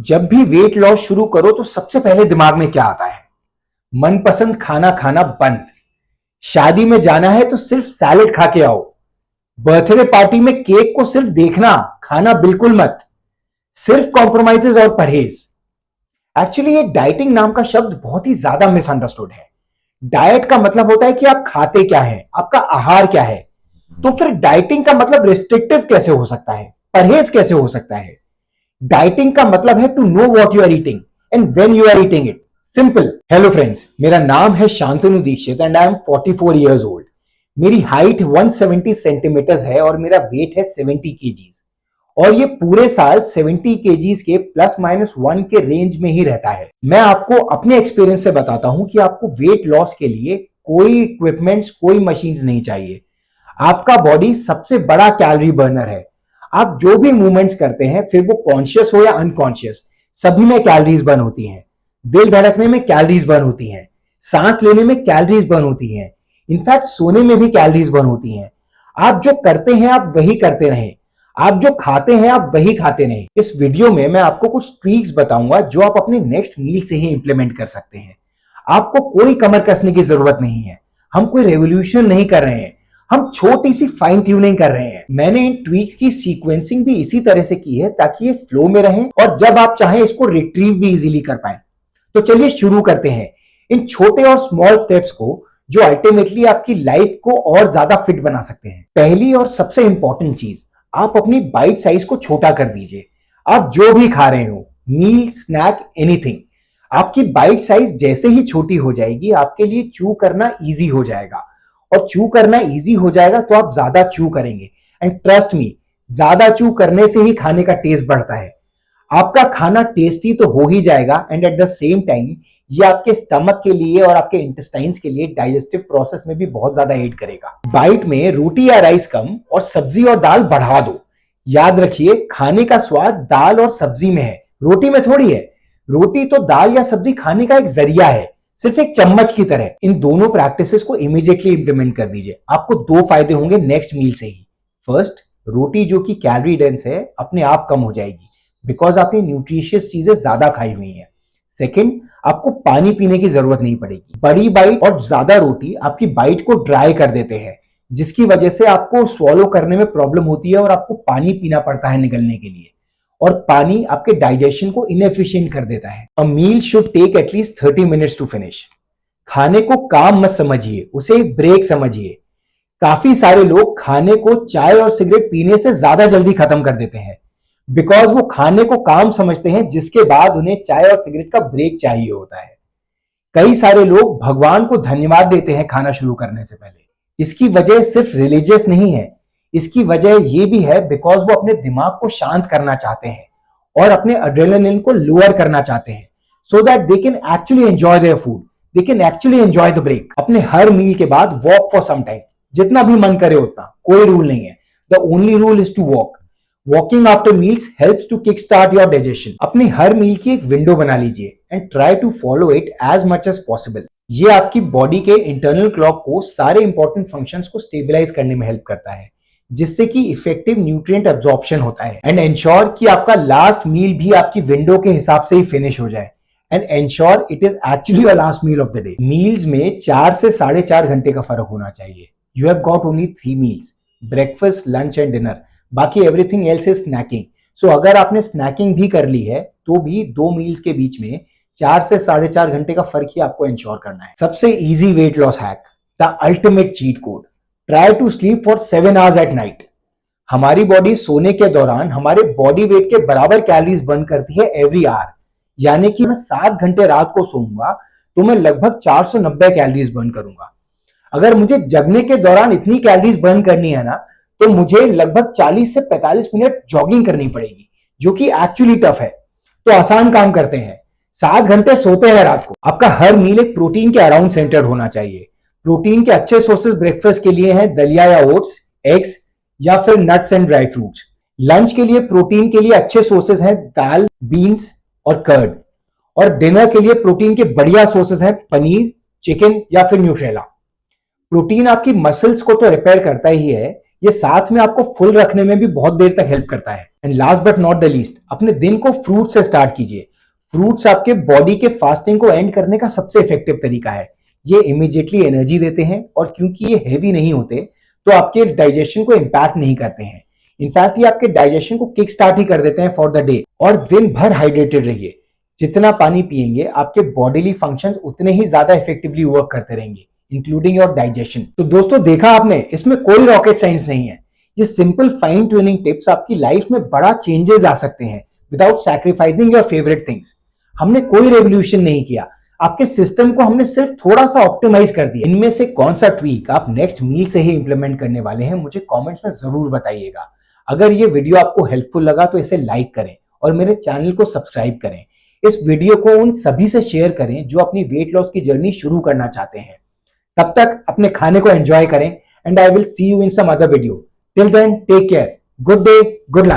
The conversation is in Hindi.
जब भी वेट लॉस शुरू करो तो सबसे पहले दिमाग में क्या आता है? मनपसंद खाना खाना बंद। शादी में जाना है तो सिर्फ सैलेड खा के आओ। बर्थडे पार्टी में केक को सिर्फ देखना, खाना बिल्कुल मत। सिर्फ कॉम्प्रोमाइजेस और परहेज। एक्चुअली ये डाइटिंग नाम का शब्द बहुत ही ज्यादा मिसअंडरस्टूड है। डाइट का मतलब होता है कि आप खाते क्या है, आपका आहार क्या है। तो फिर डाइटिंग का मतलब रिस्ट्रिक्टिव कैसे हो सकता है, परहेज कैसे हो सकता है? डाइटिंग का मतलब है to know what you are eating and when you are eating it. Simple. Hello friends, मेरा नाम है Shantanu Dikshit and I am 44 years old. मेरी हाइट 170 सेंटीमीटर्स है और मेरा वेट है 70 केजीज। और ये पूरे साल 70 केजीज के ±1 के रेंज में ही रहता है। मैं आपको अपने एक्सपीरियंस से बताता हूं कि आपको वेट लॉस के लिए कोई इक्विपमेंट्स, कोई मशीन्स नहीं चाहिए। आपका बॉडी सबसे बड़ा कैलोरी बर्नर है। आप जो भी मूवमेंट्स करते हैं, फिर वो कॉन्शियस हो या अनकॉन्शियस, सभी में कैलोरीज बर्न होती हैं। दिल धड़कने में कैलोरीज बर्न होती हैं, सांस लेने में कैलोरीज बर्न होती हैं, इनफैक्ट सोने में भी कैलोरीज बर्न होती हैं। आप जो करते हैं आप वही करते रहें, आप जो खाते हैं आप वही खाते रहें। इस वीडियो में मैं आपको कुछ ट्रिक्स बताऊंगा जो आप अपने नेक्स्ट मील से ही इंप्लीमेंट कर सकते हैं। आपको कोई कमर कसने की जरूरत नहीं है। हम कोई रेवोल्यूशन नहीं कर रहे हैं, हम छोटी सी फाइन ट्यूनिंग कर रहे हैं। मैंने इन ट्वीक्स की सीक्वेंसिंग भी इसी तरह से की है ताकि ये फ्लो में रहें और जब आप चाहें इसको रिट्रीव भी इजीली कर पाए। तो चलिए शुरू करते हैं इन छोटे और स्मॉल स्टेप्स को, जो अल्टीमेटली आपकी लाइफ को और ज्यादा फिट बना सकते हैं। पहली और सबसे इंपॉर्टेंट चीज, आप अपनी बाइट साइज को छोटा कर दीजिए। आप जो भी खा रहे हो, मील, स्नैक, एनीथिंग, आपकी बाइट साइज जैसे ही छोटी हो जाएगी आपके लिए चू करना इजी हो जाएगा। और चू करना इजी हो जाएगा तो आप ज्यादा चू करेंगे। एंड ट्रस्ट मी, ज्यादा चू करने से ही खाने का टेस्ट बढ़ता है। आपका खाना टेस्टी तो हो ही जाएगा and at the same time ये आपके स्टमक के लिए और आपके इंटेस्टाइन्स के लिए डाइजेस्टिव प्रोसेस में भी बहुत ज्यादा एड करेगा। बाइट में रोटी या राइस कम और सब्जी और दाल बढ़ा दो। याद रखिए, खाने का स्वाद दाल और सब्जी में है, रोटी में थोड़ी है। रोटी तो दाल या सब्जी खाने का एक जरिया है, सिर्फ एक चम्मच की तरह। इन दोनों प्रैक्टिसेस को इमीडिएटली इंप्लीमेंट कर दीजिए। आपको दो फायदे होंगे नेक्स्ट मील से ही। फर्स्ट, रोटी जो कि कैलोरी डेंस है अपने आप कम हो जाएगी बिकॉज आपने न्यूट्रिशियस चीजें ज्यादा खाई हुई हैं। सेकंड, आपको पानी पीने की जरूरत नहीं पड़ेगी। बड़ी बाइट और ज्यादा रोटी आपकी बाइट को ड्राई कर देते हैं, जिसकी वजह से आपको स्वॉलो करने में प्रॉब्लम होती है और आपको पानी पीना पड़ता है निगलने के लिए। और पानी आपके डाइजेशन को इनएफिशिएंट कर देता है। A meal should take at least 30 minutes to finish. खाने को काम मत समझिए, उसे एक ब्रेक समझिए। काफी सारे लोग खाने को चाय और सिगरेट पीने से ज्यादा जल्दी खत्म कर देते हैं बिकॉज वो खाने को काम समझते हैं, जिसके बाद उन्हें चाय और सिगरेट का ब्रेक चाहिए होता है। कई सारे लोग भगवान को धन्यवाद देते हैं खाना शुरू करने से पहले। इसकी वजह सिर्फ रिलीजियस नहीं है, इसकी वजह यह भी है बिकॉज वो अपने दिमाग को शांत करना चाहते हैं और अपने एड्रेनालिन को लोअर करना चाहते हैं so that they can actually enjoy their food, they can actually enjoy the break. अपने हर मील के बाद वॉक फॉर सम टाइम, जितना भी मन करे उतना, कोई रूल नहीं है। The only rule is to walk. Walking after meals helps to kick start your digestion. अपनी हर मील की एक विंडो बना लीजिए and try to follow it as much as possible. ये आपकी बॉडी के इंटरनल क्लॉक को, सारे इंपॉर्टेंट फंक्शंस को स्टेबलाइज करने में हेल्प करता है, जिससे कि इफेक्टिव न्यूट्रिएंट एब्जॉर्प्शन होता है। एंड एंश्योर कि आपका लास्ट मील भी आपकी विंडो के हिसाब से ही फिनिश हो जाए। And ensure it is actually your last meal of the day. Meals में 4 से 4.5 घंटे का फर्क होना चाहिए। You have got only 3 meals, breakfast, lunch and dinner. बाकी everything else is snacking. So अगर आपने स्नैकिंग भी कर ली है तो भी 2 मील्स के बीच में 4 से 4.5 घंटे का फर्क ही आपको एंश्योर करना है। सबसे easy weight loss hack, the ultimate cheat code, try to sleep for 7 hours at night. हमारी बॉडी सोने के दौरान हमारे बॉडी वेट के बराबर कैलोरीज बर्न करती है एवरी आवर। यानी कि मैं 7 घंटे रात को सोऊंगा तो मैं लगभग 490 कैलोरीज बर्न करूंगा। अगर मुझे जगने के दौरान इतनी कैलोरीज बर्न करनी है ना, तो मुझे लगभग 40 से 45 मिनट जॉगिंग करनी पड़ेगी, जो कि एक्चुअली टफ है। तो आसान काम करते हैं, 7 घंटे सोते हैं रात को। आपका हर मील एक प्रोटीन के अराउंड सेंटर्ड होना चाहिए। प्रोटीन के अच्छे सोर्सेज ब्रेकफास्ट के लिए हैं दलिया या ओट्स, एग्स या फिर nuts and dry fruits. Lunch के लिए प्रोटीन के लिए अच्छे सोर्सेज हैं दाल, बीन्स और कर्ड। और डिनर के लिए प्रोटीन के बढ़िया सोर्सेज हैं पनीर, चिकन या फिर न्यूट्रेला। प्रोटीन आपकी मसल्स को तो रिपेयर करता ही है, ये साथ में आपको फुल रखने में भी बहुत देर तक हेल्प करता है। And last but not the least, अपने दिन को फ्रूट से स्टार्ट कीजिए। फ्रूट्स आपके बॉडी के फास्टिंग को एंड करने का सबसे इफेक्टिव तरीका है। ये इमीडिएटली एनर्जी देते हैं और क्योंकि ये हैवी नहीं होते तो आपके डाइजेशन को इंपैक्ट नहीं करते हैं। इनफैक्ट ये आपके डाइजेशन को किक स्टार्ट ही कर देते हैं फॉर द डे। और दिन भर हाइड्रेटेड रहिए। जितना पानी पिएंगे आपके बॉडीली फंक्शंस उतने ही ज्यादा इफेक्टिवली वर्क करते रहेंगे, इंक्लूडिंग योर डाइजेशन। तो दोस्तों देखा आपने, इसमें कोई रॉकेट साइंस नहीं है। ये सिंपल फाइन ट्यूनिंग टिप्स आपकी लाइफ में बड़ा चेंजेस ला सकते हैं without sacrificing your favourite things. हमने कोई रेवोल्यूशन नहीं किया, आपके सिस्टम को हमने सिर्फ थोड़ा सा ऑप्टिमाइज कर दिया। इनमें से कौन सा ट्वीक आप नेक्स्ट मील से ही इंप्लीमेंट करने वाले हैं, मुझे कमेंट्स में जरूर बताइएगा। अगर ये वीडियो आपको हेल्पफुल लगा तो इसे लाइक करें और मेरे चैनल को सब्सक्राइब करें। इस वीडियो को उन सभी से शेयर करें जो अपनी वेट लॉस की जर्नी शुरू करना चाहते हैं। तब तक अपने खाने को एंजॉय करें and I will see you in some other video. Till then take care, good day, good luck.